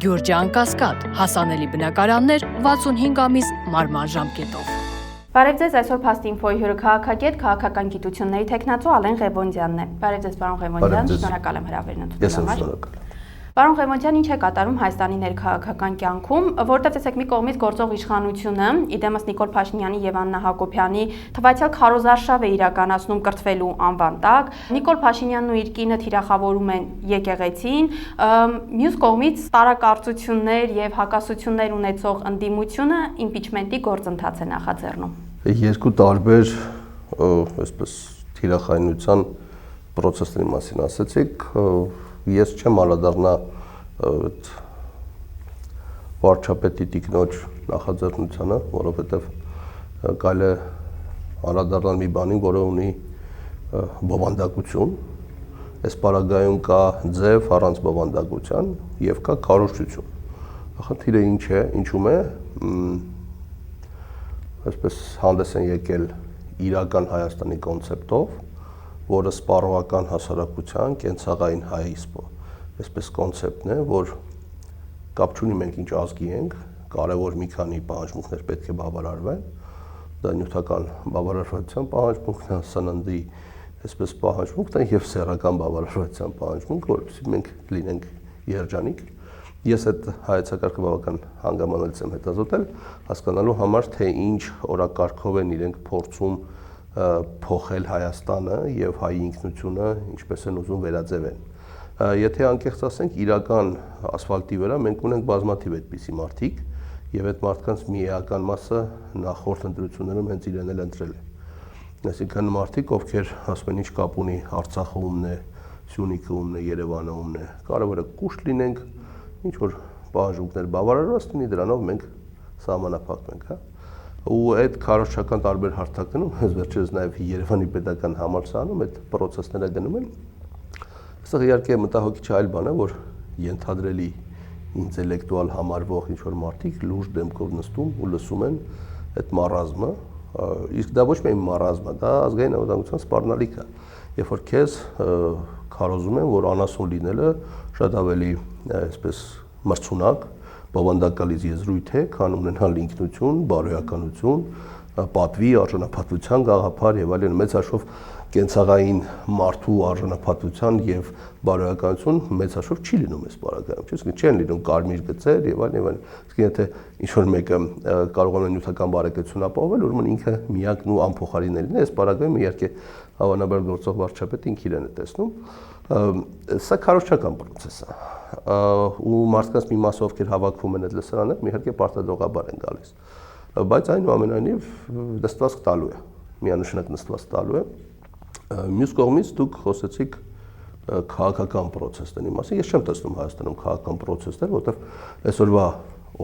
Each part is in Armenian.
Գյուրջան Կասկադ, հասանելի բնակարաններ 65 ամիս մարման ժամկետով։ Բարև ձեզ, այսօր Փաստ Ինֆոյի հյուրը քաղաքագետ, քաղաքական գիտությունների թեկնածու Ալեն Ղևոնդյանն է։ Բարև ձեզ, պարոն Ղևոնդյան, շնորհակալ եմ հրավերն ընդունելու համար։ Պարոն Ղևոնդյան, ինչ է կատարում Հայաստանի ներքաղաքական կյանքում, որտեղ տեսեք մի կողմից գործող իշխանությունը, իդեմս Նիկոլ Փաշինյանի եւ Աննա Հակոբյանի թվայցյալ քարոզարշավ է իրականացնում կրթվելու անվան տակ, Նիկոլ Փաշինյանն ու իր կինը թիրախավորում են եկեղեցին, մյուս կողմից տարակարծություններ եւ հակասություններ ունեցող ընդդիմությունը իմպիչմենտի գործընթաց է նախաձեռնում։ Երկու տարբեր, այսպես թիրախայնության process-ների մասին ասացիք, ես չեմ ալադառնա վարչապետի տիկնոջ նախաձեռնությանը, որովհետև կարելի է ալադառնալ մի բանին, որը ունի բովանդակություն, այս պարագայում կա ձև առանց բովանդակության եւ կա քարոզչություն։ Խնդիրը ինչ է, ինչու՞մ է, այսպես հանդես են եկել իրական Հայաստանի կոնցեպտով, որը սպառողական հասարակության կենցաղային հայիսպո, այսպես կոնցեպտն է, որ կապ չունի մենք ինչ ազգի ենք, կարևոր մի քանի պահանջմունքներ պետք է բավարարվեն, դա նյութական բավարարվածության պահանջմունքն է, սննդի այսպես պահանջմունքն է եւ սեռական բավարարվածության պահանջմունքը, որովհետեւ մենք լինենք երջանիկ։ Ես այդ հայեցակարգը բավական հանգամանալից եմ հետազոտել, հասկանալու համար, թե ինչ օրակարգով են իրենք փորձում փոխել Հայաստանը եւ հայ ինքնությունը ինչպես են ուզում վերաձևեն։ Եթե անկեղծ ասենք, իրական ասֆալտի վրա մենք ունենք բազմաթիվ այդպիսի մարդիկ եւ այդ մարդկանց մի էական մասը նախորդ ընտրություններում հենց իրեն էլ ընտրել է։ Այսինքն մարդիկ, ովքեր ասում են ինչ կապ ունի Արցախը ումն է, Սյունիքը ումն է, Երևանը ումն է, կարևորը կուշտ լինենք, ինչ որ պահանջումներ բավարարված լինի, դրանով մենք սահմանափակվենք, հա։ Ու այդ քարոզչական տարբեր հարթակներում, հենց վերջերս նաև Երևանի պետական համալսարանում այդ process-ները գնում են։ Այստեղ իհարկե մտահոգիչ այլ բան է, որ ենթադրելի ինտելեկտուալ համարվող ինչ-որ մարդիկ լուրջ դեմքով նստում ու լսում են այդ մարազմը, իսկ դա ոչ միայն մարազմ է, դա ազգային անվտանգության սպառնալիք է։ Երբ որ քեզ քարոզում են, որ անասուն լինելը շատ ավելի այսպես մրցունակ բովանդակալից եզրույթ է, քան ունենալ ինքնություն, բարոյականություն, պատվի, արժանապատվության գաղափար եւ այլն, մեծ հաշվով կենցաղային մարդու արժանապատվության եւ բարոյականություն մեծ հաշվով չի լինում այս պարագայում, չէ՞, չեն լինում կարմիր գծեր եւ այլն եւ այլն։ Իսկ եթե ինչ-որ մեկը կարողանում է նյութական բարեկեցություն ապահովել, ուրեմն ինքը միակն ու անփոխարին է լինի, այս պարագայում իհարկե հավանաբար գործող վարչապետը ինքը իրեն է տեսնում։ Սա քարոզչական process է, ու մարդկանց մի մասը ովքեր հավաքվում են այդ լսարաններ, իհարկե պարտադողաբար են գալիս, բայց այնուամենայնիվ նստվածք տալու է, միանշանակ նստվածք տալու է։ Մյուս կողմից դուք խոսեցիք քաղաքական process-ների մասին, ես չեմ տեսնում Հայաստանում քաղաքական process-ներ, որտեղ այսօրվա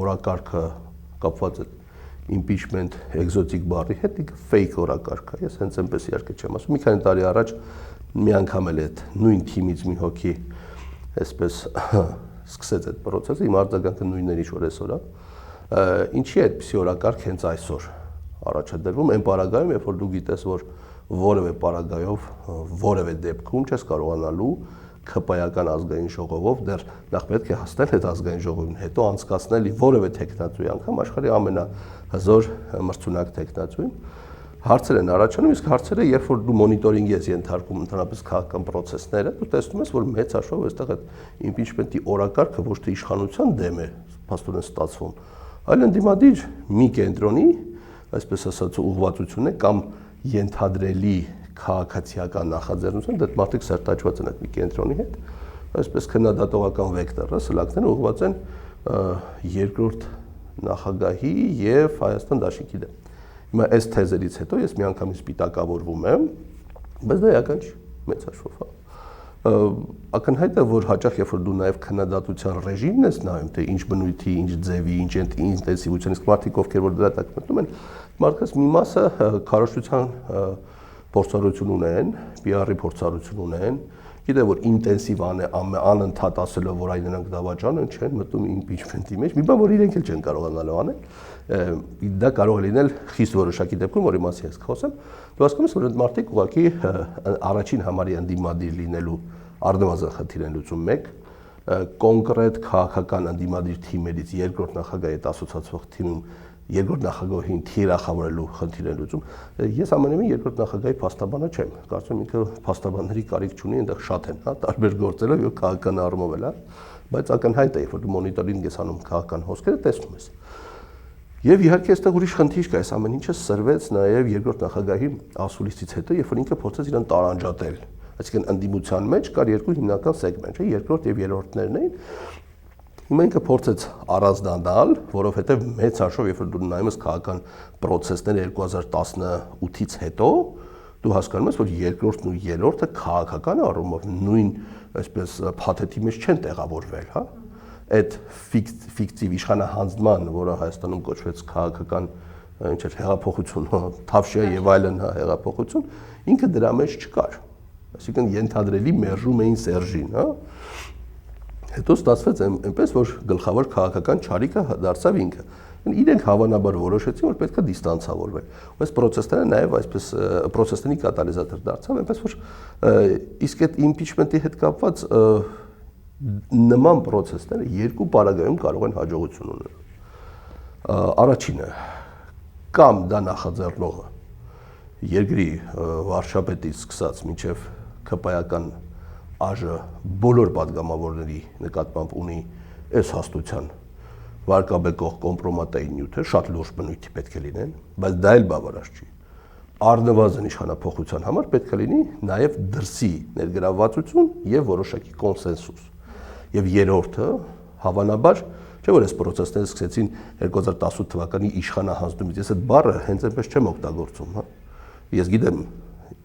օրակարգը կապված է impeachment exotic բառի հետ, fake օրակարգ է, ես հենց այնպես իհարկե չեմ ասում, մի քանի տարի առաջ մի անգամ էլ այդ նույն թիմից մի հոգի այսպես սկսեց այդ process-ը, իմ արձագանքը նույնն էր, ինչ որ այսօր է։ Ինչի է այդպիսի օրակարգ հենց այսօր առաջադրվում, այն պարագայում, երբ որ դու գիտես, որ որևէ պարագայով, որևէ դեպքում չես կարողանալու ԿՊ-ական ազգային ժողովով դեռ նախ պետք է հասնել այդ ազգային ժողովին, հետո անցկացնել որևէ տեխնացուի անգամ աշխարհի ամենահզոր մրցունակ տեխնացուին, հարցեր են առաջանում, իսկ հարցերը, երբ որ դու մոնիտորինգ ես ենթարկում ընդհանրապես քաղաքական process-ները, դու տեսնում ես, որ մեծ հաշվով այստեղ այդ impeachment-ի օրակարգը ոչ թե իշխանության դեմ է, փաստորեն ստացվում, այլ ընդդիմադիր մի կենտրոնի, այսպես ասած, ուղղվածություն է կամ ենթադրելի քաղաքացիական նախաձեռնություն, դա մարդիկ սերտաճված են այդ մի կենտրոնի հետ, այսպես քննադատողական վեկտորը, սլակները ուղղված են երկրորդ նախագահի եւ Հայաստան դաշինքի դեմ։ Հիմա այս թեզերից հետո ես միանգամից պիտակավորվում եմ, բայց դա էական չի, մեծ հաշվով, հա։ Ակնհայտ է, որ հաճախ երբ որ դու նաև քննադատության ռեժիմն ես նայում, թե ինչ բնույթի, ինչ ձևի, ինչ ինտենսիվության, իսկ մարդիկ ովքեր որ դրա տակ մտնում են, մարդկանց մի մասը քարոզչության փորձառություն ունեն, PR-ի փորձառություն ունեն, գիտե որ ինտենսիվ անընդհատ ասելով, որ այն նրանք դավաճան են, չեն մտնում impeachment-ի մեջ, մի բան որ իրենք էլ չեն կարողանալու անել, դա կարող է լինել խիստ որոշակի դեպքում, որի մասին ես խոսեմ, դու հասկանում ես, որ այդ մարդիկ ուղղակի առաջին համարի ընդդիմադիր լինելու առնվազն խնդիր են լուծում մեկ, կոնկրետ քաղաքական ընդդիմադիր թիմերից երկրորդ նախագահի հետ ասոցացվող թիմում երկրորդ նախագահին թիրախավորելու խնդիրը լուծում։ Ես ամենևին երկրորդ նախագահի փաստաբանը չեմ։ Կարծում եմ ինքը փաստաբանների կարիք չունի, այնտեղ շատ են, հա, տարբեր գործերով եւ քաղաքական առումով էլ, հա, բայց ակնհայտ է, երբ որ դու մոնիտորինգ ես անում քաղաքական հոսքերը, տեսնում ես։ Եվ իհարկե այստեղ ուրիշ խնդիր կա, այս ամեն ինչը սրվեց նաև երկրորդ նախագահի ասուլիսից հետո, երբ որ ինքը փորձեց իրեն տարանջատել։ Այսինքն ընդդիմության մեջ կար երկու հիմնական սեգմենտ, երկրորդ եւ երրորդներն էին։ Հիմա ինքը փորձեց առանձնանալ, որովհետեւ մեծ հաշվով, երբ որ դու նայում ես քաղաքական պրոցեսները 2018-ից հետո, դու հասկանում ես, որ երկրորդն ու երրորդը քաղաքական առումով նույն, այսպես, փաթեթի մեջ չեն տեղավորվել, հա։ Այդ ֆիկտիվ իշխանահանձնման, որը Հայաստանում կոչվեց քաղաքական ինչ էր հեղափոխություն, Թավշյա եւ այլն հեղափոխություն, ինքը դրա մեջ չկար։ Այսինքն ենթադրելի մերժում էին Սերժին, հա։ Հետո ստացվեց այնպես, որ գլխավոր քաղաքական չարիքը դարձավ ինքը։ Իրենք հավանաբար որոշեցին, որ պետք է դիստանցավորվել։ Այս պրոցեսները նաև այսպես պրոցեսների կատալիզատոր դարձավ, այնպես որ իսկ այդ իմպիչմենտի հետ կապված նման պրոցեսները երկու պարագայում կարող են հաջողություն ունենալ։ Առաջինը կամ դա նախաձեռնողը երկրի վարչապետից սկսած մինչև ԿՊ-ական ԱԺ բոլոր падգամավորների նկատմամբ ունի այս հաստության վարկաբեկող կոմպրոմատային նյութեր, շատ լուրջ բնույթի պետք է լինեն, բայց դա էլ բավարար չի։ Առնվազն իշխանափոխության համար պետք է լինի նաև դրսի ներգրավվածություն եւ որոշակի կոնսենսուս։ Եվ երրորդը հավանաբար, չէ՞ որ այս պրոցեսները սկսեցին 2018 թվականի իշխանահանձնումից։ Ես այդ բառը հենց այնպես չեմ օգտագործում, հա։ Ես գիտեմ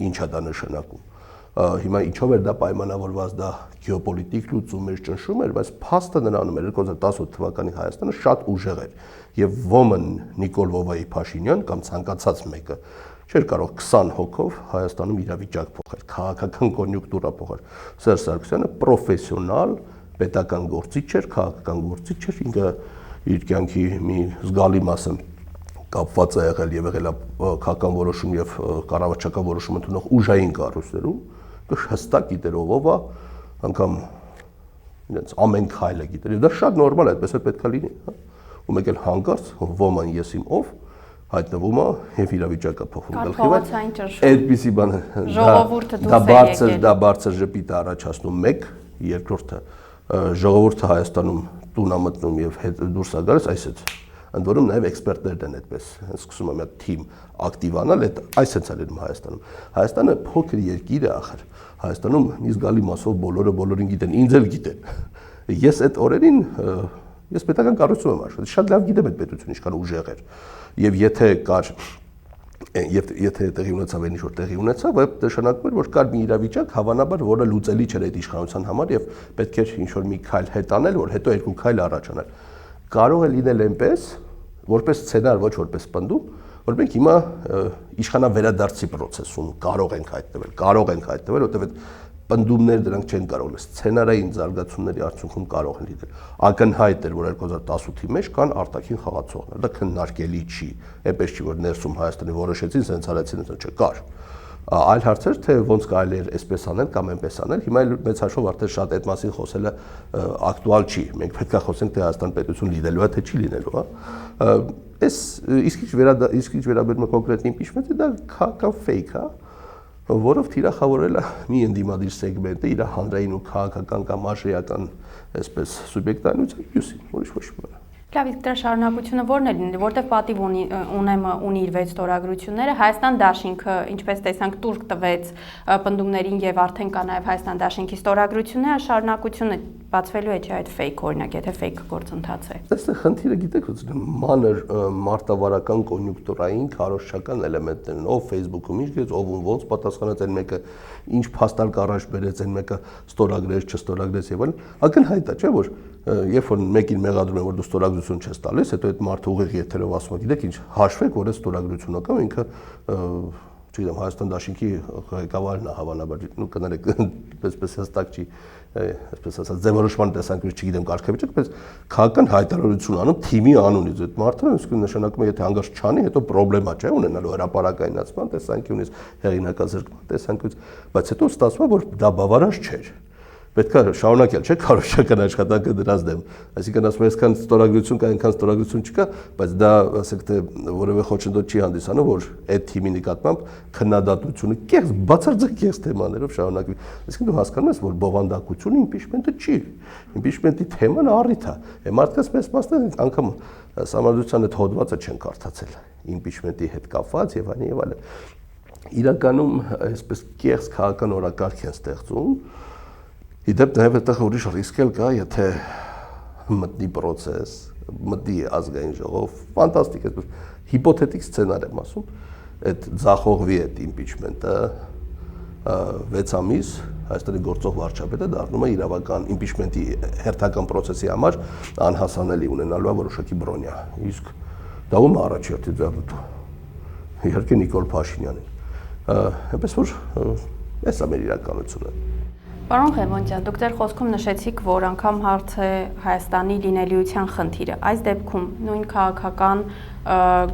ինչ է դա նշանակում։ Հիմա ինչով էր դա պայմանավորված, դա գեոպոլիտիկ լուծում էր, ճնշում էր, բայց փաստը նրանում էր 2018 թվականի Հայաստանը շատ ուժեղ էր եւ ոմն Նիկոլ Վովայի Փաշինյան կամ ցանկացած մեկը չէր կարող 20 հոգով Հայաստանում իրավիճակ փոխել, քաղաքական կոնյունկտուրա փոխել։ Սերժ Սարգսյանը պրոֆեսիոնալ պետական գործիչ էր, քաղաքական գործիչ էր, ինքը իր կյանքի մի զգալի մասը կապված է եղել եւ եղել է քաղաքական որոշում եւ կառավարչական որոշում ընդունող ուժային կառույցներում, հստակ գիտեր ով է, անգամ իրենց ամեն քայլը գիտեր։ Դա շատ նորմալ է, այդպես էլ պետք է լինի, հա։ Ու մեկ էլ հանկարծ ոման ես իմ ով հայտնվում է եւ իրավիճակը փոխվում գլխի վրա։ Այդպիսի բան դա բարձր ժպիտ է առաջացնում մեկ, երկրորդը ժողովուրդը Հայաստանում տուն է մտնում եւ դուրս է գալիս, այսպես ընդ որում նաև էքսպերտներն են այդպես սկսում են մի թիմ ակտիվանալ, այս հենց է լինում Հայաստանում։ Հայաստանը փոքր երկիր է ախր։ Հայաստանում մի զգալի մասով բոլորին գիտեն, ինձ էլ գիտեն։ Ես այդ օրերին ես պետական կառույցում եմ աշխատել, շատ լավ գիտեմ այդ պետությունը ինչքան ուժեղ էր։ Եվ եթե կար եթե տեղի ունեցավ այն ինչ որ տեղի ունեցավ, այդ նշանակում էր, որ կար մի իրավիճակ, հավանաբար, որը լուծելի չէր այդ իշխանության համար եւ պետք էր ինչ որ մի քայլ հետ անել, որ հետո երկու քայլ առաջ անել։ Կարող է լինել այնպես, որպես սցենար, ոչ որպես պնդում, որ մենք հիմա իշխանավերադարձի process-ում կարող ենք հայտնվել, որտեղ այդ պնդումները դրանք չեն կարող լինել, սցենարային զարգացումների արդյունքում կարող են լինել։ Ակնհայտ էր, որ 2018-ի մեջ կան արտաքին խաղացողներ, դա քննարկելի չի, այնպես չի, որ ներսում Հայաստանի որոշեցին, սենց արեցին, սենց չկար։ Այլ հարցեր, թե ոնց կարելի էր այսպես անել կամ այնպես անել, հիմա էլ մեծ հաշվով արդեն շատ այդ մասին խոսելը ակտուալ չի։ Մենք պետք է խոսենք, թե Հայաստան պետություն լինելու է, թե չի լինելու, հա։ Այս իսկ ինչ վերաբերում է կոնկրետ իմպիչմենտի, դա քաղաքական ֆեյք է, որով թիրախավորել է մի ընդդիմադիր սեգմենտը իր հանրային ու քաղաքական կամ արժեական այսպես սուբյեկտայնության մյուսին, ուրիշ ոչ մի բան։ Լավ, իսկ դրա շարունակությունը ո՞րն է լինի, որտեղ պատիվ ունի իր 6 ստորագրությունները, Հայաստան դաշինքը, ինչպես տեսանք, տուրք տվեց պնդումներին եւ արդեն կա նաեւ Հայաստան դաշինքի ստորագրությունները, շարունակությունը բացվելու է չէ այդ ֆեյք օրինակ, եթե ֆեյք գործընթաց է։ Այստեղ խնդիրը գիտեք ոնց մանր մարտավարական կոնյունկտուրային քարոզչական էլեմենտներն են, ով Facebook-ում ինչ գրեց, ով ոնց պատասխանեց այն մեկը, ինչ փաստարկ առաջ բերեց այն մեկը, ստորագրեց, չստորագրեց եւ այլն։ Ակնհայտ է, չէ՞ որ երբ որ մեկին մեղադրում են, որ դու ստորագրություն չես տալիս, հետո այդ մարդը ուղիղ եթերով ասում է, գիտեք ինչ, հաշվեք, որ այդ ստորագրությունը կա, ինքը չգիտեմ, Հայաստան դաշինքի ղեկավարն է հավանաբար, կներեք, այսպես հստակ չի, այսպես ասած, ձևորոշման տեսանկյունից չգիտեմ կարգավիճակ, բայց քաղաքական հայտարարություն անում թիմի անունից, այդ մարդը նշանակում է, եթե հանգարց չանի, հետո պրոբլեմա չէ ունենալու հրապարակայնացման տեսանկյունից, հեղինակազրկման տեսանկյունից, բայց հետո ստացվում է, որ դա բավարար չէր։ պետք է շարունակել, չէ՞, քարոզչական աշխատանքը դրանց դեմ։ Այսինքն ասում եմ, այսքան ստորագրություն կա, այնքան ստորագրություն չկա, բայց դա ասենք թե որևէ խոչընդոտ չի հանդիսանում, որ այդ թիմի նկատմամբ քննադատությունը կեղծ, բացարձակ կեղծ թեմաներով շարունակվի։ Այսինքն դու հասկանում ես, որ բովանդակությունը իմպիչմենտը չի։ Իմպիչմենտի թեման առիթ է։ Մարդկանց մեծ մասը անգամ համազգության այդ հոդվածը չեն կարդացել իմպիչմենտի հետ կապված եւ այլն եւ այլն։ Իրականում այսպես կեղծ քաղաքական օրակարգ են ստեղծում։ Իդեպ նաև այդտեղ ուրիշ ռիսկ էլ կա, եթե մտնի process, մտնի ազգային ժողով, ֆանտաստիկ, այսպես հիպոթետիկ սցենար եմ ասում, այդ ձախողվի այդ impeachment-ը 6 ամիս Հայաստանի գործող վարչապետը դառնում է իրավական impeachment-ի հերթական process-ի համար անհասանելի ունենալու որոշակի բրոնյա։ Իսկ դա ում առաջերտի ձեռնտու։ Իհարկե Նիկոլ Փաշինյանին։ Այնպես որ այս է մեր իրականությունը։ Պարոն Ղևոնդյան, դուք ձեր խոսքում նշեցիք, որ անգամ հարց է Հայաստանի լինելիության խնդիրը։ Այս դեպքում նույն քաղաքական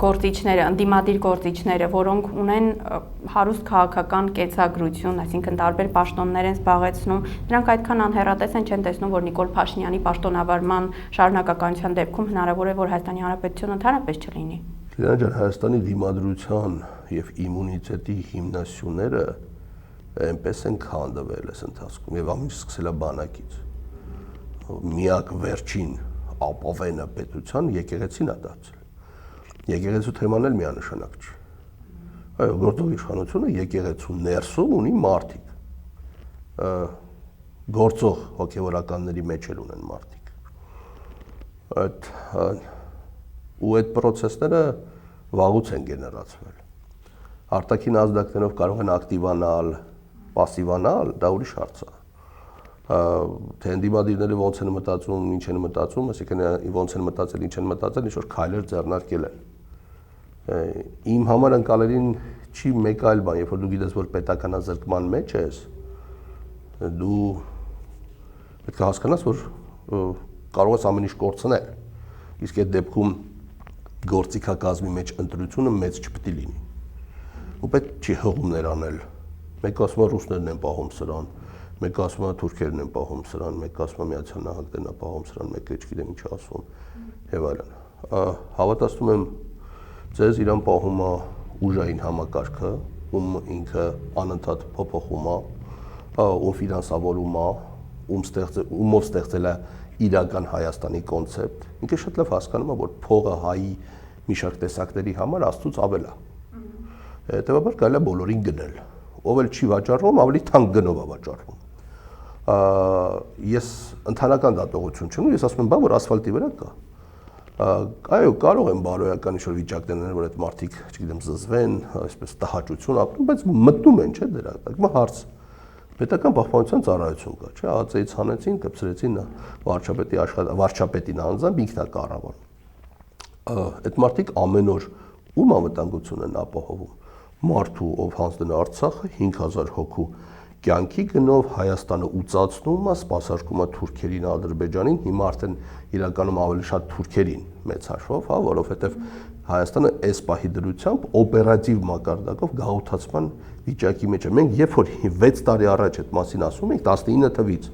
գործիչները, ընդդիմադիր գործիչները, որոնք ունեն հարուստ քաղաքական կեցագրություն, այսինքն տարբեր պաշտոններ են զբաղեցնում, նրանք այդքան անհեռատես են, չեն տեսնում, որ Նիկոլ Փաշինյանի պաշտոնավարման շարունակականության դեպքում հնարավոր է, որ Հայաստանի Հանրապետությունը ընդհանրապես չլինի։ Լիանա ջան, Հայաստանի դիմադրության եւ իմունիտետի հիմնասյուները այնպես են քանդվել այս ընթացքում եւ ամեն ինչ սկսել է բանակից։ Միակ վերջին ապավենը պետության եկեղեցին է դարձել։ Եկեղեցու թեման էլ միանշանակ չի։ Այո, գործող իշխանությունը եկեղեցու ներսում ունի մարդիկ։ Գործող հոգեվորականների մեջ էլ ունեն մարդիկ։ Այդ process-ները վաղուց են գեներացվել։ Արտաքին ազդակներով կարող են ակտիվանալ, պասիվանալ, դա ուրիշ հարց է։ Թե ընդդիմադիրները ոնց են մտածում, ինչ են մտածում, այսինքն ոնց են մտածել, ինչ են մտածել, ինչ որ քայլեր ձեռնարկել են։ Իմ համար ընկալելին չի մեկ այլ բան, երբ որ դու գիտես, որ պետականազրկման մեջ ես, դու պետք է հասկանաս, որ կարող ես ամեն ինչ կորցնել։ Իսկ այդ դեպքում գործիքակազմի մեջ ընտրությունը մեծ չպետք է լինի։ Ու պետք չի հղումներ անել։ Մեկ ասում է ռուսներն են պահում սրան, մեկ ասում է թուրքերն են պահում սրան, մեկ ասում է Միացյալ Նահանգներն են պահում սրան, մեկը չգիտեմ ինչ ասում եւ այլն։ Հավատացնում եմ ձեզ իրան պահում է ուժային համակարգը, ում ինքը անընդհատ փոփոխում է, ում ֆինանսավորում է, ումով ստեղծել է իրական Հայաստանի կոնցեպտ, ինքը շատ լավ հասկանում է, որ փողը հայի մի շարք տեսակների համար Աստծուց ավել է։ Հետևաբար կարելի է բոլորին գնել։ Ով էլ չի վաճառվում, ավելի թանկ գնով է վաճառվում։ Ես ընդհանրական դատողություն չունեմ, ես ասում եմ, բա որ ասֆալտի վրա կա։ Այո, կարող են բարոյական ինչ-որ վիճակներ լինել, որ այդ մարդիկ, չգիտեմ, զզվեն, այսպես տհաճություն ապրեն, բայց մտնում են, չէ՞ դրա։ Հիմա հարց պետական պահպանության ծառայություն կա, չէ՞, ԱԾ-ից հանեցին, կպցրեցին վարչապետին անձամբ ինքն է կառավարում։ Այդ մարդիկ ամեն օր ում անվտանգություն են ապահովում։ Մարդու, ով հանձնել է Արցախը 5000 հոգու կյանքի գնով Հայաստանը ուծացնում է, սպասարկում է թուրքերին, Ադրբեջանին, հիմա արդեն իրականում ավելի շատ թուրքերին մեծ հաշվով, հա, որովհետև Հայաստանը այս պահի դրությամբ օպերատիվ մակարդակով գաղութացման վիճակի մեջ է։ Մենք երբ որ 6 տարի առաջ այդ մասին ասում ենք 19 թվից,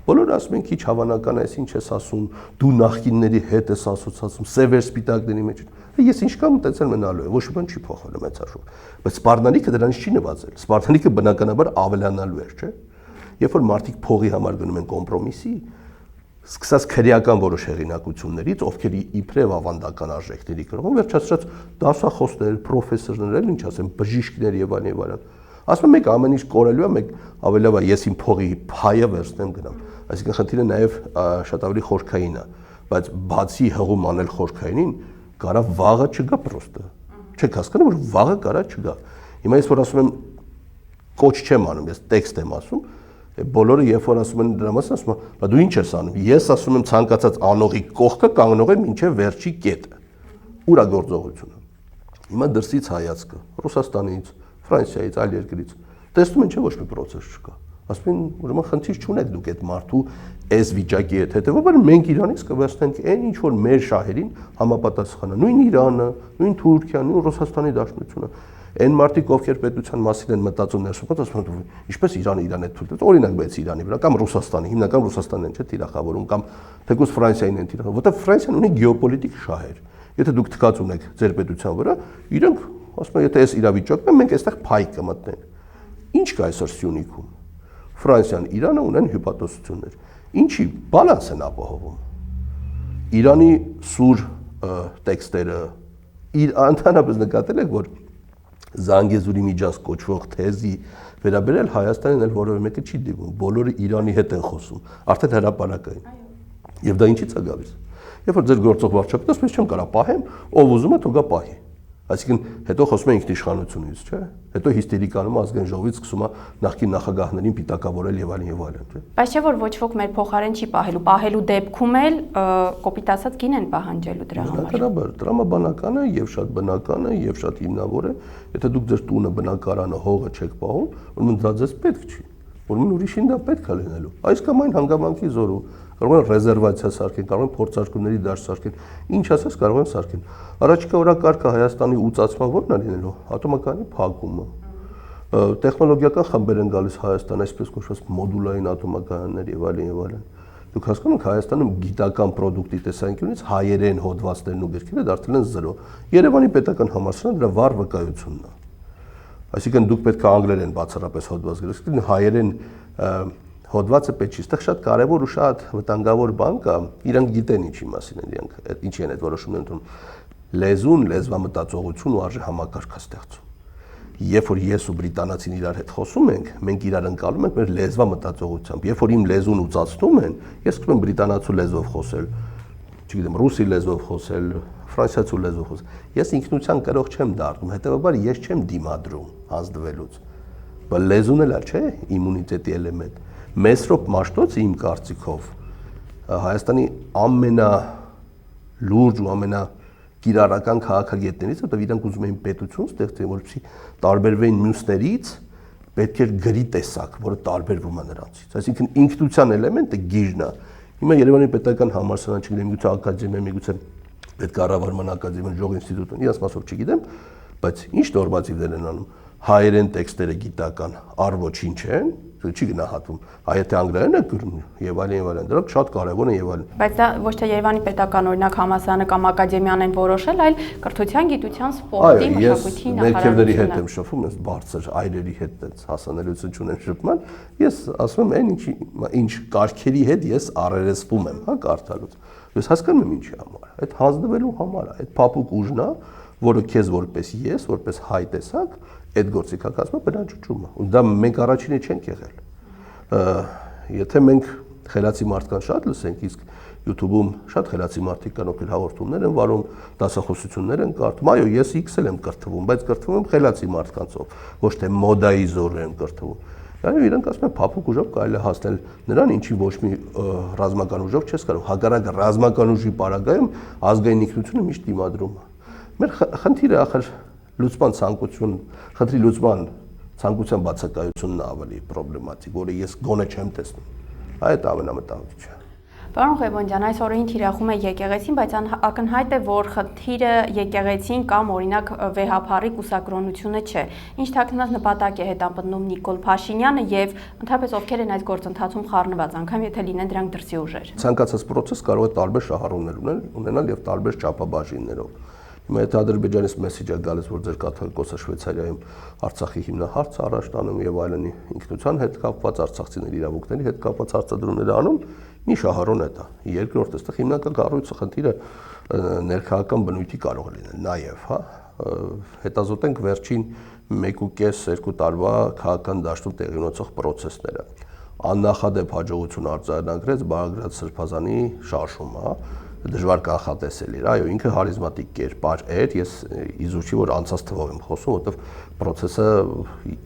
բոլորը ասում են քիչ հավանական է, այս ինչ ես ասում, դու նախկինների հետ ես ասոցացում, սևեր սպիտակների մեջ։ Ես ինչքան մտածել մնալու է, ոչ մի բան չի փոխվել մեծ հաշվով։ Բայց սպառնալիքը դրանից չի նվազել։ Սպառնալիքը բնականաբար ավելանալու էր, չէ՞։ Երբ որ մարդիկ փողի համար գնում են կոմպրոմիսի, սկսած քրեական որոշ հեղինակություններից, ովքեր իբրև ավանդական արժեքների կրողն, վերջացրած դասախոսներ, պրոֆեսորներ, ինչ ասեմ, բժիշկներ եւ այլն եւ այլն։ Ասում եմ, մեկ ամեն ինչ կորելու է, մեկ ավելի լավ է, ես իմ փողի փայը վերցնեմ գնամ։ Այսինքն խնդիրը նաեւ շատ ավելի խորքային է, բայց բացի հղում անել խորքայինին, կարա վաղը չգա պրոստը։ Չեք հասկանում, որ վաղը կարա չգա։ Հիմա ես որ ասում եմ կոչ չեմ անում, ես տեքստ եմ ասում, բոլորը երբ որ ասում են դրա մասին, ասում են, բա դու ինչ ես անում։ Ես ասում եմ ցանկացած անողի կողքը կանգնող է մինչև վերջի կետը։ Ուր է գործողությունը։ Հիմա դրսից հայացքը, Ռուսաստանից, Ֆրանսիայից, այլ երկրից, տեսնում են, չէ՞ ոչ մի process չկա։ Ասում են, ուրեմն խնդիր չունեք դուք այդ մարդու այս վիճակի հետ, հետեւաբար մենք Իրանից կվերցնենք այն ինչ որ մեր շահերին համապատասխան է, նույն Իրանը, նույն Թուրքիան, նույն Ռուսաստանի Դաշնությունը։ Այն մարդիկ, ովքեր պետության մասին են մտածում ներսում, ասում են, ինչպես Իրանը իրան է թույլ տալիս, օրինակ բերեցի Իրանի վրա կամ Ռուսաստանի, հիմնական Ռուսաստանն են չէ թիրախավորում կամ թեկուզ Ֆրանսիային են թիրախավորում, որտեղ Ֆրանսիան ունի գեոպոլիտիկ շահեր։ Եթե դուք թքած ունեք ձեր պետության վրա, իրենք ասում են, եթե այս իրավիճակն է, մենք այստեղ փայ կմտնենք։ Ինչ կա այսօր Սյունիքում։ Ֆրանսիան, Իրանը ունեն հյուպատոսություններ։ Ինչի բալանս են ապահովում։ Իրանի սուր տեքստերը ընդհանրապես նկատել եք, որ Զանգեզուրի միջանց կոչվող թեզի վերաբերել Հայաստանին էլ որևէ մեկը չի դիմում, բոլորը Իրանի հետ են խոսում, արդեն հրապարակային։ Եվ դա ինչից է գալիս։ Երբ որ ձեր գործող վարչապետը ասում է, չեմ կարող պահեմ, ով ուզում է, թող գա պահի։ Այսինքն հետո խոսում են ինքնիշխանությունից, չէ՞։ Հետո հիստերիկանում ազգային ժողովից սկսում է նախկին նախագահներին պիտակավորել եւ այլն, չէ՞։ Բայց չէ՞ որ ոչ ոք մեր փոխարեն չի պահելու դեպքում էլ կոպիտ ասած գին են պահանջելու դրա համար։ Բնականաբար, տրամաբանական է եւ շատ բնական է եւ շատ հիմնավոր է, եթե դուք ձեր տունը, բնակարանը, հողը չեք պահում, ուրեմն դա ձեզ պետք չի։ Ուրեմն ուրիշին դա պետք է լինելու։ Այս կամ այն հանգամանքի զորու կարող են ռեզերվացիա սարքեն, կարող են փորձարկումների դաշտ սարքեն, ինչ ասես կարող են սարքեն։ Առաջիկա օրակարգը Հայաստանի ուծացման ո՞րն է լինելու։ Ատոմակայանի փակումը։ Տեխնոլոգիական խմբեր են գալիս Հայաստան, այսպես կոչված մոդուլային ատոմակայաններ եւ այլն եւ այլն։ Դուք հասկանում եք Հայաստանում գիտական պրոդուկտի տեսանկյունից հայերեն հոդվածներն ու գրքերը դարձել են 0։ Երևանի պետական համալսարանը դրա վառ վկայությունն է։ Այսինքն դուք պետք է անգլերեն բացառապես հոդված գրեք, հայերեն հոդվածը պետք չի, այստեղ շատ կարևոր ու շատ վտանգավոր բան կա, իրանք գիտեն ինչի մասին են, իրանք ինչի են այդ որոշումները ընդունում։ Լեզուն, լեզվամտածողություն ու արժե համակարգ է ստեղծում։ Երբ որ ես ու բրիտանացին իրար հետ խոսում ենք, մենք իրար ընկալում ենք մեր լեզվամտածողությամբ։ Երբ որ իմ լեզուն ուծացնում են, ես սկսում եմ բրիտանացու լեզվով խոսել, չգիտեմ, ռուսի լեզվով խոսել, ֆրանսիացու լեզվով խոսել։ Ես ինքնության կրող չեմ դառնում, հետեւաբար ես չեմ դիմադրում հանձնվելուց։ Բայց լեզուն էլ է, չէ՞, իմունիտետի էլեմենտ։ Մեսրոպ Մաշտոցը իմ կարծիքով Հայաստանի ամենալուրջ ու ամենակիրառական քաղաքագետներից, որտեղ իրանք ուզում էին պետություն ստեղծել, որպեսզի տարբերվեն մյուսներից, պետք էր գրի տեսակ, որը տարբերվում է նրանցից։ Այսինքն ինքնության էլեմենտը գիրն է։ Հիմա Երևանի պետական համալսարան, չգիտեմ, միգուցե ակադեմիա, միգուցե պետքառավարման ակադեմիան, ժող ինստիտուտը, իրաց մասով չգիտեմ, բայց ինչ նորմատիվներ են անում։ Հայերեն տեքստերը գիտական առ ոչինչ են, չի գնահատվում։ Եթե անգլերեն է գրում եւ այլն, դրանք շատ կարեւոր են եւ այլն։ Բայց դա ոչ թե Երևանի պետական օրինակ համալսարանը կամ ակադեմիան են որոշել, այլ կրթության, գիտության, սպորտի, մշակույթի նախարարությունն է։ Ես ներքևների հետ եմ շփվում, ես բարձր այրերի հետ այդ հասանելիություն չունեմ շփման։ Ես ասում եմ, ինչ կարգերի հետ ես առերեսվում եմ, հա, կարդալուց։ Ես հասկանում եմ ինչի համար։ Այդ հանձնվելու համար է, այդ փափուկ ուժն է, որը քեզ որպես ես, որպես հայ տեսակ, այդ գործիքակազմը բնաջուջում է։ Ու դա մենք առաջինը չենք եղել։ Եթե մենք խելացի մարդկանց շատ լսենք, իսկ YouTube-ում շատ խելացի մարդիկ կան, ովքեր հաղորդումներ են վարում, դասախոսություններ են կարդում։ Այո, ես X-ել եմ կրթվում, բայց կրթվում եմ խելացի մարդկանցով, ոչ թե մոդայի զորը եմ կրթվում։ Այո, իրանք ասում են փափուկ ուժով կարելի է հասնել նրան, ինչի ոչ մի ռազմական ուժով չես կարող։ Հակառակը ռազմական ուժի պարագայում ազգային ինքնությունը միշտ դիմադրում է։ Մեր խնդիրը ախր լուծման ցանկություն, խնդրի լուծման ցանկության բացակայությունն է ավելի պրոբլեմատիկ, որը ես գոնե չեմ տեսնում։ Այդ ամենամտահոգիչը։ Պարոն Ղևոնդյան, այս օրերին թիրախում է եկեղեցին, բայց ակնհայտ է, որ խնդիրը եկեղեցին կամ օրինակ վեհափառի կուսակրոնությունը չէ։ Ինչ թաքնված նպատակ է հետապնդում Նիկոլ Փաշինյանը եւ ընդհանրապես ովքեր են այս գործընթացում խառնված, անգամ եթե լինեն դրանք դրսի ուժեր։ Ցանկացած process կարող է տարբեր շահառուներ ունենալ եւ տարբեր չափաբաժիններով։ Հիմա եթե Ադրբեջանից մեսեջ է գալիս, որ ձեր կաթողիկոսը Շվեյցարիայում Արցախի հիմնահարցը առաջ տանում եւ այլն ինքնության հետ կապված, արցախցիների իրավունքների հետ կապված հարցադրումներ անում, մի շահառուն է դա։ Երկրորդ, այստեղ հիմնական կառույցը խնդիրը ներքաղաքական բնույթի կարող է լինել նաեւ, հա։ Հետազոտենք վերջին 1.5-2 տարվա քաղաքական դաշտում տեղի ունեցող process-ները։ Աննախադեպ հաջողություն արձանագրեց Բաղդադ Սրբազանի շարժումը, դժվար կանխատեսել էր, այո, ինքը հարիզմատիկ կերպար էր, ես իզուր չի, որ անցած թվով եմ խոսում, որովհետև process-ը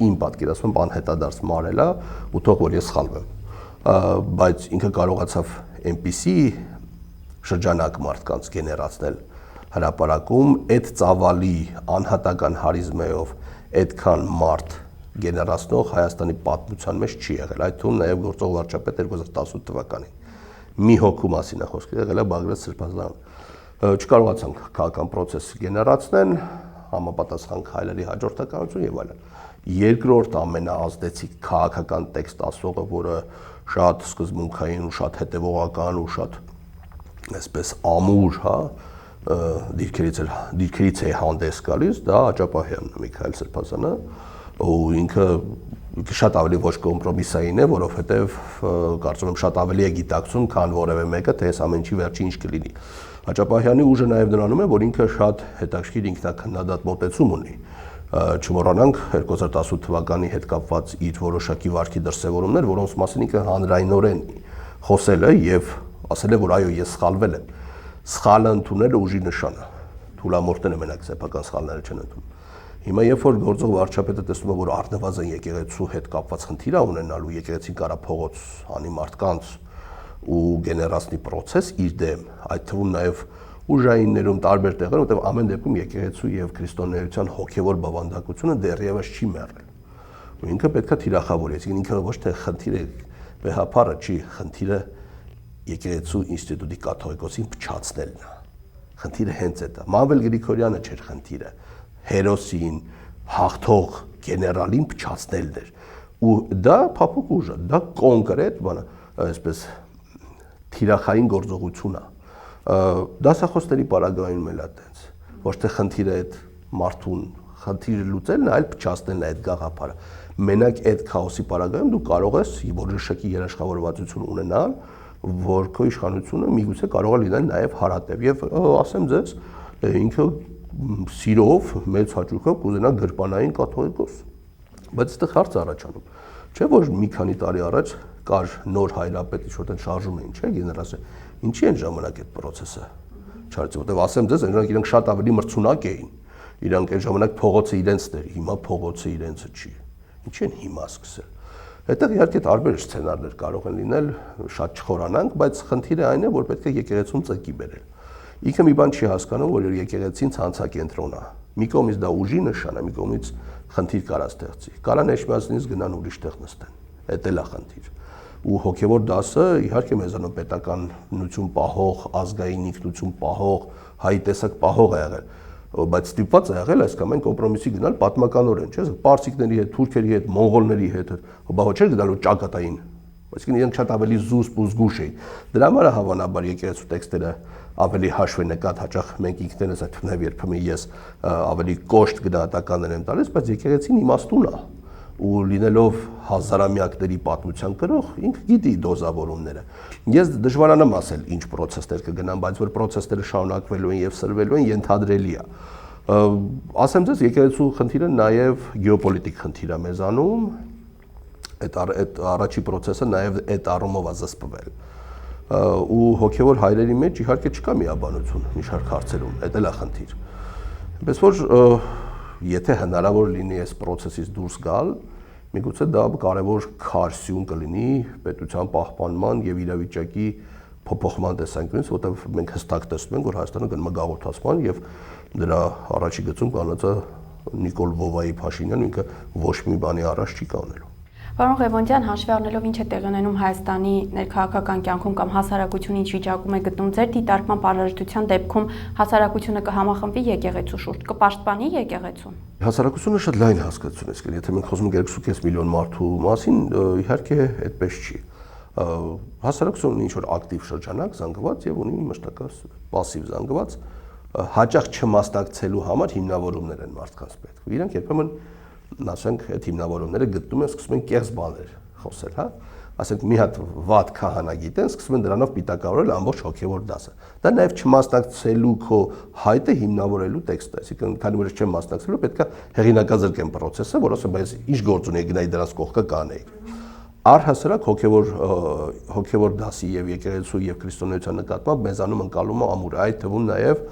իմ պատկերացմամբ անհետադարձ մարել է, ու թող որ ես սխալվեմ, բայց ինքը կարողացավ այնպիսի շրջանակ մարդկանց գեներացնել հրապարակում, այդ ծավալի անհատական հարիզմայով այդքան մարդ գեներացնող Հայաստանի պատմության մեջ չի եղել, այդ թվում նաև գործող վարչապետ 2018 թվականին։ Մի հոգու մասին է խոսքը, եղել է Բաղդադ Սրբազան։ Չկարողացանք քաղաքական process գեներացնեն, համապատասխան քայլերի հաջորդականություն եւ այլն։ Երկրորդ ամենաազդեցիկ քաղաքական տեքստ ասողը, որը շատ սկզբունքային ու շատ հետևողական ու շատ այսպես ամուր, հա, դիրքերից է հանդես գալիս, դա Աջապահյանն է, Միքայել Սրբազանը, ու ինքը շատ ավելի ոչ կոմպրոմիսային է, որովհետև կարծում եմ շատ ավելի է գիտակցում, քան որևէ մեկը, թե այս ամենի վերջի ինչ կլինի։ Աջապահյանի ուժը նաև նրանում է, որ ինքը շատ հետաքրքիր ինքնակնդադատ մոտեցում ունի։ Չմոռանանք 2018 թվականի հետ կապված իր որոշակի վարքի դրսևորումներ, որոնց մասին ինքը հանրայնորեն խոսել է եւ ասել է, որ այո, ես սխալվել եմ։ Սխալը ընդունելը ուժի նշան է։ Թուլամորթները մենակ սեփական սխալները չեն ընդունում։ Հիմա երբ որ գործող վարչապետը տեսնում է, որ առնվազն եկեղեցու հետ կապված խնդիր է ունենալու, եկեղեցին կարա փողոց անի մարդկանց ու գեներացնի process իր դեմ, այդ թվում նաև ուժայիններում տարբեր տեղերում, որտեղ ամեն դեպքում եկեղեցու եւ քրիստոնեության հոգեվոր բավանդակությունը դեռևս չի մեռել։ Ու ինքը պետքա թիրախավորի, այսինքն ինքը ոչ թե խնդիրը վեհապարը չի, խնդիրը եկեղեցու ինստիտուտի կաթողիկոսին փչացնելն է։ Խնդիրը հենց այդ է։ Մամվել Գրիգորյանը չէր խնդիրը, հերոսին, հաղթող գեներալին փչացնելն էր։ Ու դա փափուկ ուժ է, դա կոնկրետ բան է, այսպես թիրախային գործողություն է։ Դասախոսների պարագայում էլ է այդպես, ոչ թե խնդիրը այդ մարդուն խնդիրը լուծելն է, այլ փչացնելն է այդ գաղափարը։ Մենակ այդ քաոսի պարագայում դու կարող ես որոշակի երաշխավորվածություն ունենալ, որ քո իշխանությունը միգուցե կարող է լինել նաև հարատև։ Եվ ասեմ ձեզ, ինքը սիրով, մեծ հաճույքով կուզենա գրպանային կաթողիկոս, բայց այստեղ հարց առաջանում։ Չէ՞ որ մի քանի տարի առաջ կար նոր հայրապետ, ինչ-որ տեն շարժում էին, չէ՞, գեներալը։ Ինչի են ժամանակ այդ process-ը չարեցի, որտեղ ասեմ ձեզ, նրանք շատ ավելի մրցունակ էին։ Իրանք այն ժամանակ փողոցը իրենցն էր, հիմա փողոցը իրենցը չի։ Ինչի են հիմա սկսել։ Այդտեղ իհարկե տարբեր սցենարներ կարող են լինել, շատ չխորանանք, բայց խնդիրը այն է, որ պետք է եկեղեցուն ծրկի բերել։ Ինքը մի բան չի հասկանում, որ եկեղեցին ցանցակենտրոն է։ Մի կողմից դա ուժի նշան է, մի կողմից խնդիր կարա ստեղծի։ Կարա Էջմիածնից գնան ուրիշ տեղ նստեն։ Էդ էլ է խնդիր։ Ու հոգևոր դասը իհարկե մեզանով պետականություն պահող, ազգային ինքնություն պահող, հայի տեսակ պահող է եղել, բայց ստիպված է եղել այս կամ այն կոմպրոմիսի գնալ պատմականորեն, չէ՞, պարսիկների հետ, թուրքերի հետ, մոնղոլների հետ, բա ոչ էր գնալու ճակատային, այսինքն իրենք շատ ավելի զուսպ ու զգուշ էին։ Դրա համար է հավանաբար եկեղեցու տեքստերը ավելի հաշվի նկատ, հաճախ մենք ինքներս այդ թվում երբեմն ես ավելի կոշտ գնահատականներ եմ տալիս, բայց եկեղեցին իմաստուն է ու լինելով հազարամյակների պատմության կրող, ինքը գիտի դոզավորումները։ Ես դժվարանամ ասել ինչ process-ներ կգնան, բայց որ process-ները շարունակվելու են եւ սրվելու են, ենթադրելի է։ Ասեմ ձեզ, եկեղեցու խնդիրը նաեւ գեոպոլիտիկ խնդիր է մեզանում, այդ առաջի process-ը նաեւ այդ առումով է զսպվել։ Ու հոգեվոր հայրերի մեջ իհարկե չկա միաբանություն մի շարք հարցերում, դա էլ է խնդիր։ Այնպես որ եթե հնարավոր լինի այս process-ից դուրս գալ, միգուցե դա կարևոր քարսյուն կլինի պետության պահպանման եւ իրավիճակի փոփոխման տեսանկյունից, որտեղ մենք հստակ տեսնում ենք, որ Հայաստանը գնում է գաղութացման եւ դրա առաջի գծում կանած է Նիկոլ Վովայի Փաշինյանը, ինքը ոչ մի բանի առաջ չի կանելու։ Պարոն Ղևոնդյան, հաշվի առնելով ինչ է տեղի ունենում Հայաստանի ներքաղաքական կյանքում կամ հասարակությունը ինչ վիճակում է գտնում, ձեր դիտարկման պարարժության դեպքում հասարակությունը կհամախմբվի եկեղեցու շուրջ, կպաշտպանի եկեղեցուն։ Հասարակությունը շատ լայն հասկացություն է, իսկ եթե մենք խոսում ենք 2.5 միլիոն մարդու մասին, իհարկե այդպես չի։ Հասարակությունը ունի ինչ-որ ակտիվ շրջանակ զանգված եւ ունի մշտական пассив զանգված, հաճախ չմասնակցելու համար հիմնավորումներ են մարդկանց պետք։ Իրանք երբեմն ասենք այդ հիմնավորումները գտնում են, սկսում են կեղծ բաներ խոսել, հա, ասենք մի հատ վատ քահանա գիտեն, սկսում են դրանով պիտակավորել ամբողջ հոգևոր դասը։ Դա նաև չմասնակցելու քո հայտը հիմնավորելու տեքստը, այսինքն քանի որ չեմ մասնակցելու, պետք է հեղինակազրկեմ process-ը, որ ասեմ, բայց ինչ գործ ունի գնայի դրանց կողքը կանեի։ Առհասարակ հոգևոր դասի եւ եկեղեցու եւ քրիստոնեության նկատմամբ մեզանում ընկալումը ամուր է, այդ թվում նաև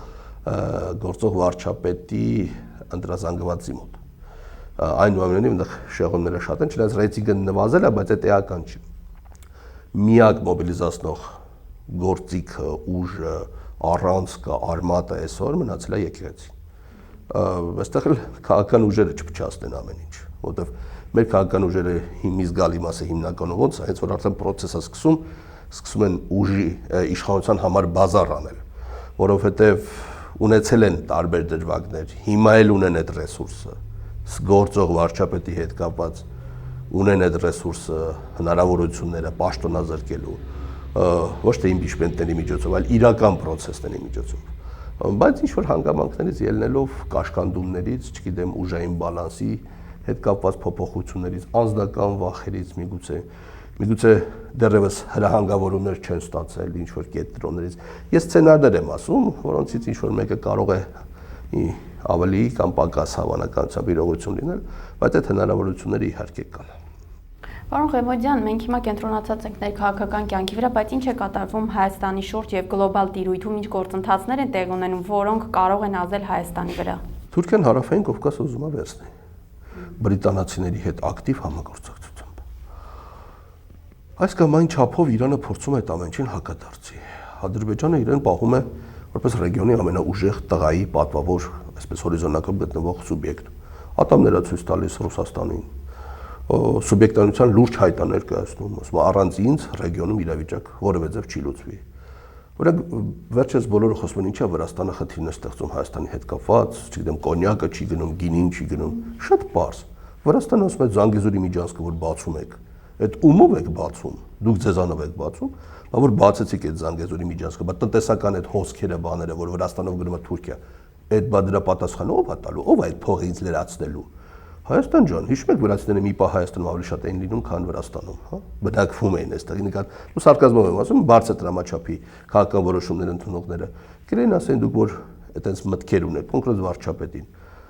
գործող վարչապետի ընտրազանգվածի մոտ։ Այնուամենայնիվ այնտեղ շեղումները շատ են, չնայած ռեյտինգը նվազել է, բայց դա էական չի։ Միակ մոբիլիզացնող գործիքը, ուժը, առանցքը, արմատը այսօր մնացել է եկեղեցին։ Այստեղ էլ քաղաքական ուժերը չփչացնեն ամեն ինչ, որովհետև մեր քաղաքական ուժերը մի զգալի մասը հիմնականում ոնց է, հենց որ արդեն process-ը սկսում են ուժի իշխանության համար բազար անել, որովհետև ունեցել են տարբեր դրվագներ, հիմա էլ ունեն այդ ռեսուրսը, գործող վարչապետի հետ կապված ունեն այդ ռեսուրսը, հնարավորությունները պաշտոնազրկելու, ոչ թե իմպիչմենտների միջոցով, այլ իրական process-ների միջոցով։ Բայց ինչ որ հանգամանքներից ելնելով կաշկանդումներից, չգիտեմ, ուժային բալանսի հետ կապված փոփոխություններից, անձնական վախերից միգուցե դեռևս հրահանգավորումներ չեն ստացել ինչ որ կենտրոններից։ Ես սցենարներ եմ ասում, որոնցից ինչ որ մեկը կարող է ավելի կամ պակաս հավանականությամբ իրողություն լինել, բայց այդ հնարավորությունները իհարկե կան։ Պարոն Ղևոնդյան, մենք հիմա կենտրոնացած ենք ներքաղաքական կյանքի վրա, բայց ինչ է կատարվում Հայաստանի շուրջ եւ գլոբալ տիրույթում, ինչ գործընթացներ են տեղի ունենում, որոնք կարող են ազդել Հայաստանի վրա։ Թուրքիան հարավային Կովկասը ուզում է վերցնել բրիտանացիների հետ ակտիվ համագործակցությամբ։ Այս կամ այն չափով Իրանը փորձում է այդ ամենին հակադարձի։ Ադրբեջանը իրեն պահում է որպես ռեգիոնի ամենաուժեղ տղայի պատվավոր, այսպես հորիզոնակով գտնվող սուբյեկտ։ Ատամները ցույց տալիս Ռուսաստանին, սուբյեկտանության լուրջ հայտ է ներկայացնում, ասում առանց ինձ ռեգիոնում իրավիճակ որևէ ձև չի լուծվի։ Օրինակ վերջերս բոլորը խոսում են ինչա Վրաստանը խնդիրներ ստեղծում Հայաստանի հետ կապված, չգիտեմ, կոնյակը չի գնում, գինին չի գնում, շատ պարզ։ Վրաստանը ասում է Զանգեզուրի միջանցքը որ բացում եք, այդ ումով եք բացում, դուք ձեզանով եք բացում, բա որ բացեցիք այդ Զանգեզուրի միջանցքը, բա տնտեսական այդ հոսքերը բաները, որ Վրաստանով գնում է Թուրքիա, այդ բա դրա պատասխանը ով է տալու, ով է այդ փողը ինձ լրացնելու։ Հայաստան ջան, հիշում եք վրացիները մի պահ Հայաստանում ավելի շատ էին լինում, քան Վրաստանում, հա, բնակվում էին այստեղ, նկատ, ու սարկազմով եմ ասում, բարձր դրամաչափի քաղաքական որոշումներ ընդունողները, կրեն ասեն դուք որ այտենց մտքեր ունեք, կոնկրետ վարչապետին,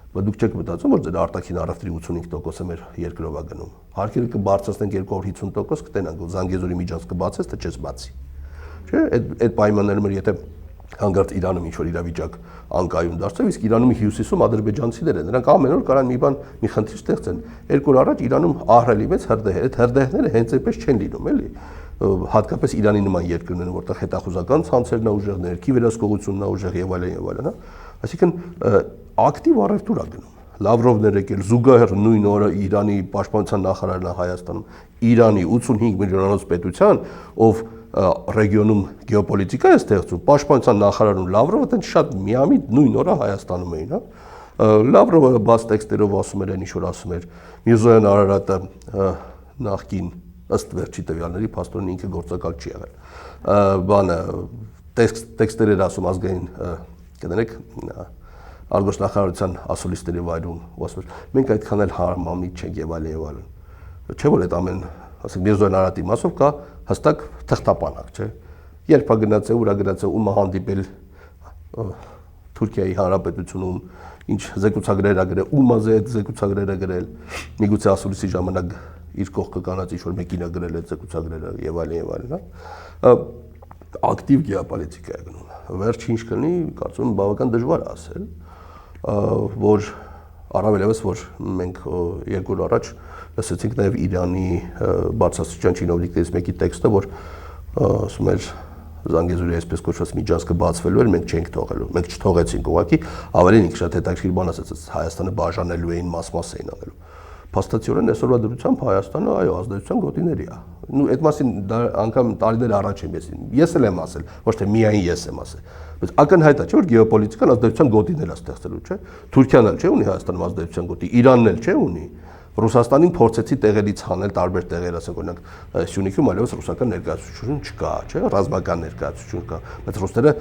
բայց դուք չեք մտածում, որ ձեր արտաքին առևտրի 85%-ը մեր երկրով է գնում։ Հարկերը կբարձրացնենք 250%, կտենանք, որ Զանգեզուրի միջանցքը բացես, թե չես բացի։ Չէ՞, այդ պայմաններում եթե հանգարտ Իրանում ինչ որ իրավիճակ անկայուն դարձավ, իսկ Իրանում հյուսիսում ադրբեջանցիներ են, նրանք ամեն օր կարան մի խնդիր ստեղծեն։ 2 օր առաջ Իրանում ահռելի մեծ հրդեհ, այդ հրդեհները հենց այդպես չեն լինում, էլի։ Հատկապես Իրանի նման երկրներում, որտեղ հետախուզական ցանցերն ուժեղ, ներքի վերահսկողությունն ուժեղ եւ այլն, հա։ Այսինքն ակտիվ առևտուր է գնում։ Լավրովն էր եկել զուգահեռ նույն օրը Իրանի պաշտպանության նախարարն է Հայաստանում, Իրանի 85 միլիոնանոց պետության, ով ռեգիոնում գեոպոլիտիկա է ստեղծում, պաշտպանության նախարարն ու Լավրովը տենց շատ միամիտ նույն օրը Հայաստանում էին, հա։ Լավրովը բաց տեքստերով ասում էր, ինչ որ ասում էր, Միրզոյան Արարատը նախկին ըստ վերջի տվյալների փաստորեն ինքը գործակալ չի եղել։ Բանը տեքստեր էր ասում ազգային, կներեք, արգոսնախարարության ասուլիսների վայրում, ու ասում էր, մենք այդքան էլ հարմամիտ չենք եւ այլն։ Չէ՞ որ այդ ամեն, ասենք Միրզոյան Արարատի մասով կա հստակ թղթապանակ, չէ՞։ Երբ է գնացել, ուր է գնացել, ում է հանդիպել Թուրքիայի Հանրապետությունում, ինչ զեկուցագրեր է գրել, ում է այդ զեկուցագրերը գրել, միգուցե ասուլիսի ժամանակ իր կողքը կանած ինչ որ մեկին է գրել այդ զեկուցագրերը եւ այլն, հա։ Ակտիվ գեոպոլիտիկա է գնում։ Վերջին ինչ կլինի, կարծում եմ բավական դժվար է ասել, որ առավելևս որ մենք 2 օր առաջ լսեցինք նաև Իրանի բարձրաստիճան չինովնիկներից մեկի տեքստը, որ ասում էր Զանգեզուրի այսպես կոչված միջանցքը բացվելու էր, մենք չենք թողելու, մենք չթողեցինք ուղղակի, ավելին ինքը շատ հետաքրքիր բան ասաց, Հայաստանը բաժանելու էին, մաս-մաս էին անելու։ Փաստացիորեն այսօրվա դրությամբ Հայաստանը այո ազդեցության գոտիների է։ Նու այդ մասին անգամ տարիներ առաջ ես էլ եմ ասել, ոչ թե միայն ես եմ ասել, բայց ակնհայտ է, չէ՞ որ գեոպոլիտիկան ազդեցության գոտիներ է ստեղծելու, չէ՞։ Թուրքիան էլ չէ ունի Հայաստանում ազդեցության գոտի, Իրանն էլ չէ ունի։ Ռուսաստանին փորձեցի տեղերից հանել տարբեր տեղեր, ասենք օրինակ Սյունիքում այլևս ռուսական ներկայացություն չկա, չէ՞, ռազմական ներկայացություն կա, բայց ռուսները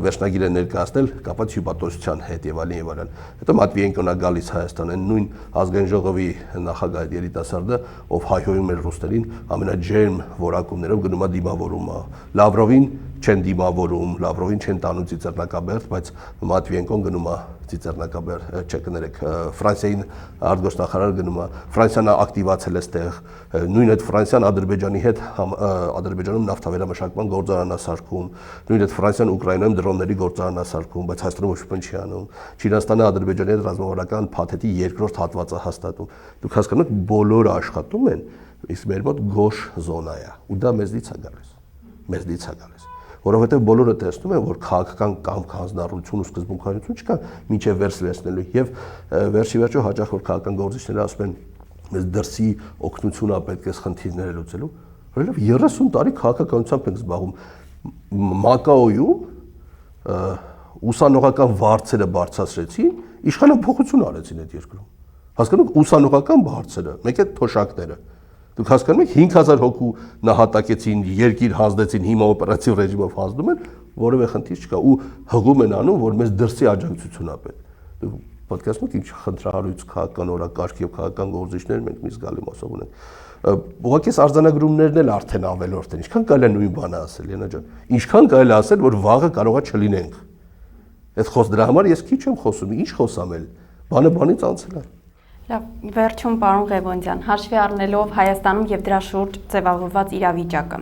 վերջնագիր են ներկայացնել կապված հյուպատոսության հետ եւ այլն։ Հետո Մատվիենկոն է գալիս Հայաստան, այն նույն ազգային ժողովի նախագահ երիտասարդը, ով հայհոյում էր ռուսներին, ամենաջերմ որակումներով գնում է դիմավորում է։ Լավրովին չեն դիմավորում, Լավրովին չեն տանում ծիծեռնակաբերդ, բայց Մատվիենկոն գնում է ծիծեռնակաբեր, չէ, կներեք, Ֆրանսիային արտգործնախարարը գնում է, Ֆրանսիան ակտիվացել է այստեղ, նույն այդ Ֆրանսիան Ադրբեջանի հետ Ադրբեջանում նավթավերամշակման գործարան է սարքում, նույն այդ Ֆրանսիան Ուկրաինայում դրոնների գործարան է սարքում, բայց Հայաստանում ոչ մի չի անում։ Չինաստանը Ադրբեջանի հետ ռազմավարական փաթեթի երկրորդ հատվածը հաստատում։ Դուք հասկանում եք, բոլորը աշխատում են, իսկ մեր մոտ գոշ զոնա է, ու դա մեզնից է գալիս։ Որովհետև բոլորը տեսնում են, որ քաղաքական կամք հանձնառություն ու սկզբունքայնություն չկա մինչև վերջ վերցնելու եւ վերջի վերջո հաճախ որ քաղաքական գործիչները ասում են մեզ դրսի օգնություն է պետք է խնդիրները լուծելու, որովհետև 30 տարի քաղաքականությամբ ենք զբաղվում Մակաոյում ուսանողական վարձերը բարձրացրեցին, իշխանափոխություն արեցին այդ երկրում։ Հասկանում եք, ուսանողական բարձրը, մեկ է թոշակները։ Դուք հասկանում եք 5000 հոգու նահատակեցին, երկիր հանձնեցին, հիմա օպերատիվ ռեժիմով հանձնում են, որևէ խնդիր չկա ու հղում են անում, որ մեզ դրսի աջակցություն ապեն։ Դուք պատկերացնում եք ինչ խնդրահարույց քաղաքական օրակարգ եւ քաղաքական գործիչներ մենք մի զգալի մասով ունենք։ Ուղղակի արձանագրումներն էլ արդեն ավելորդ են։ Ինչքան կարելի է նույն բանը ասել, Լենա ջան։ Ինչքան կարելի է ասել, որ վաղը կարողա չլինենք։ Այդ խոս դրա համար ես քիչ եմ խոսում, ինչ խոսամ էլ։ Բանը բանից անցել է։ Լավ, վերջում պարոն Ղևոնդյան, հաշվի առնելով Հայաստանում եւ դրա շուրջ ձևավորված իրավիճակը,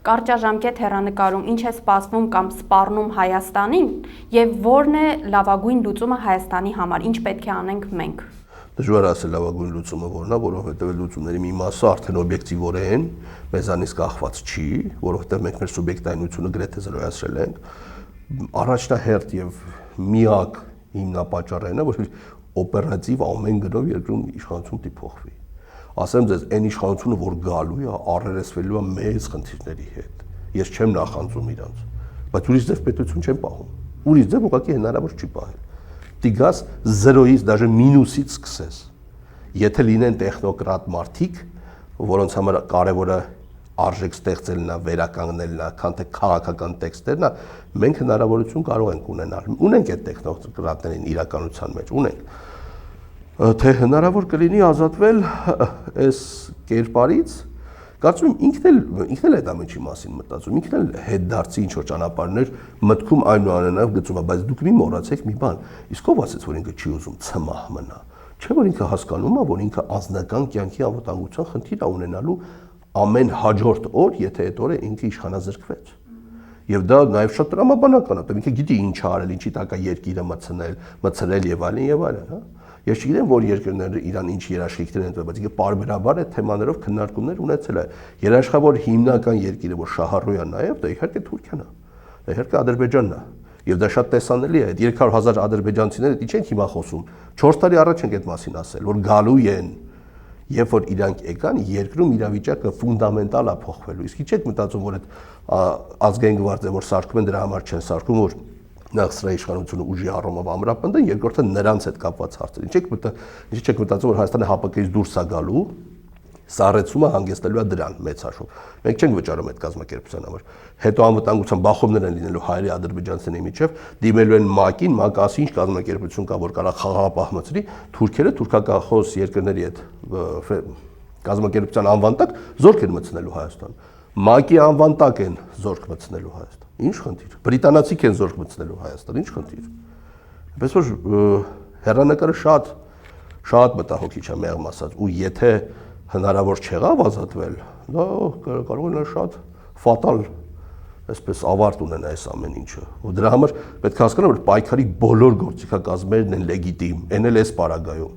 կարճաժամկետ հեռանկարում ինչ է սպասվում կամ սպառնում Հայաստանին եւ որն է լավագույն լուծումը Հայաստանի համար, ինչ պետք է անենք մենք։ Դժվար ասել լավագույն լուծումը որն է, որովհետեւ լուծումների մի մասը արդեն օբյեկտիվորեն մեզանից կախված չի, որովհետեւ մենք մեր սուբյեկտայնությունը գրեթե զրոյացրել ենք։ Առաջնահերթ եւ միակ հիմնապատճառը այն է, որ օպերատիվ ամեն գնով երկրում իշխանություն պիտի փոխվի։ Ասեմ ձեզ, այն իշխանությունը, որ գալու է, առերեսվելու է մեծ խնդիրների հետ։ Ես չեմ նախանձում իրանց, բայց ուրիշ ձև պետություն չեմ պահում։ Ուրիշ ձև ուղղակի հնարավոր չի պահել։ Տիգաս 0-ից, դաժե մինուսից սկսես։ Եթե լինեն տեխնոկրատ մարդիկ, որոնց համար կարևորը արժեք ստեղծելն է, վերականգնելն է, քան թե քաղաքական տեքստերն է, մենք հնարավորություն կարող ենք ունենալ։ Ունենք այդ տեխնոկրատներին իրականության մեջ, ունենք։ Թե հնարավոր կլինի ազատվել այս կերպարից, կարծում եմ ինքն էլ այդ ամենի մասին մտածում, ինքն էլ հետ դարձի ինչ որ ճանապարհներ մտքում այնուամենայնիվ գծում է, բայց դուք մի մոռացեք մի բան, իսկ ով ասեց, որ ինքը չի ուզում ցմահ մնա, չէ՞ որ ինքը հասկանում է, որ ինքը անձնական կյանքի անվտանգության խնդիր է ունենալու ամեն հաջորդ օր, եթե այդ օրը ինքը իշխանազրկվեց։ Եվ դա նաև շատ տրամաբանական է, ինքը գիտի ինչ արել, ինչի տակ է երկիրը մցնել եւ այլն, հա։ Ես չգիտեմ, որ երկրները իրան ինչ երաշխիքներ են տվել, բայց ինքը պարբերաբար այդ թեմաներով քննարկումներ ունեցել է։ Երաշխավոր հիմնական երկիրը, որ շահառու է նաև, դա իհարկե Թուրքիան է, դա իհարկե Ադրբեջանն է։ Եվ դա շատ տեսանելի է, այդ 300,000 ադրբեջանցիները ինչ են հիմա խոսում։ 4 տարի առաջ ենք այդ մասին ասել, որ գալու են, երբ որ իրանք եկան, երկրում իրավիճակը ֆունդամենտալ է փոխվելու։ Իսկ ի՞նչ եք մտածում, որ այդ ազգային գվարդը, որ սարքում են, դրա համար չեն սարքում, որ նախ սրա իշխանությունը ուժի առումով ամրապնդեն, երկրորդը նրանց հետ կապված հարցեր։ Ինչ եք մտածում, որ Հայաստանը ՀԱՊԿ-ից դուրս է գալու, սառեցումը հանգեցնելու է դրան մեծ հաշվով։ Մենք չենք վճարում այդ կազմակերպության համար։ Հետո անվտանգության բախումներ են լինելու հայերի ադրբեջանցիների միջև, դիմելու են ՄԱԿ-ին, ՄԱԿ-ը ասի ինչ կազմակերպություն կա, որ կարող խաղաղապահմծի, թուրքերը թուրքակախոս երկրների այդ կազմակերպության անվան տակ զորք են մտցնելու Հայաստան։ ՄԱԿ-ի անվան տակ են զորք մտցնելու Հայաստան։ Ինչ խնդիր։ Բրիտանացիք են զորք մտցնելու Հայաստան, ինչ խնդիր։ Այնպես որ հեռանկարը շատ մտահոգիչ է մեղմ ասած, ու եթե հնարավոր չեղավ ազատվել, դա կարող է լինել շատ ֆատալ, այսպես ավարտ ունենա այս ամեն ինչը։ Ու դրա համար պետք է հասկանալ, որ պայքարի բոլոր գործիքակազմերն են լեգիտիմ, այն էլ էս պարագայում։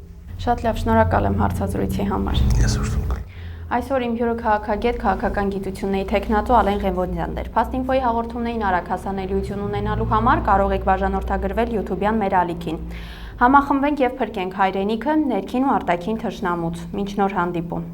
Շատ լավ, շնորհակալ եմ հարցազրույցի համար։ Ես շնորհակալ։ Այսօր իմ հյուրը քաղաքագետ, քաղաքական գիտությունների թեկնածու Ալեն Ղևոնդյանն էր։ Fast-Info-ի հաղորդումներին արագ հասանելիություն ունենալու համար կարող եք բաժանորդագրվել YouTube-յան մեր ալիքին։ Համախմբենք եւ փրկենք հայրենիքը ներքին ու արտաքին թշնամուց։ Մինչ նոր հանդիպում։